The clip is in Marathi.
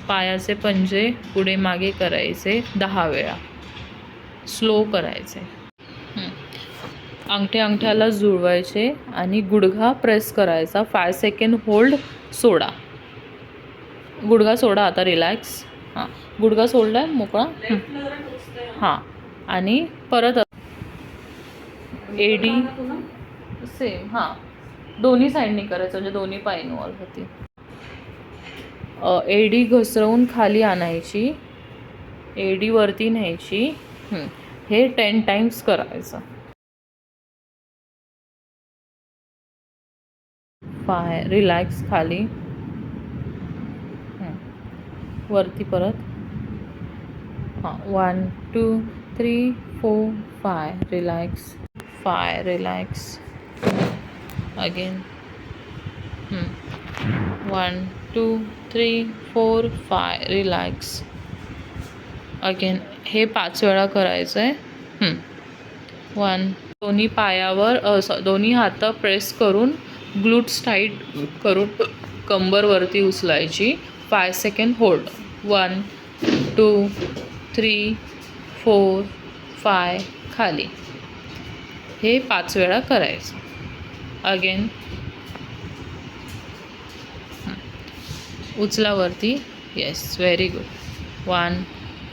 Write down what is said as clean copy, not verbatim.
पायाचे पंजे पुढे मागे करायचे 10 वेळा, स्लो करायचे. अंगठ्याला जुळवायचे आणि गुडघा प्रेस करायचा. 5 सेकंड होल्ड, सोडा. गुडघा सोडा आता, रिलॅक्स. हां, गुडघा सोडला, मोकळा. हां, आणि परत एडी सेम. हां, दोन्ही साईडनी करायचं, म्हणजे दोन्ही पाय इन्वॉल्व होतील. एडी घसरवून खाली आणायची, एडी वरती न्यायची. हे 10 टाइम्स करायचं. 5, रिलॅक्स, खाली, वरती परत. हां, 1 2 3 4 5, relax. 5, relax. Again. 1 2 3 4 5, relax. Again. हे 5 वेळा करायचं आहे. 1. दोन्ही पायावर दोन्ही हात प्रेस करून ग्लूट्स टाईट करून कंबरवरती उचलायची. 5 सेकंड होल्ड. 1 2 3 4 5, खाली. हे 5 वेळा करायचं. अगेन. उचलावरती. Yes, very good. 1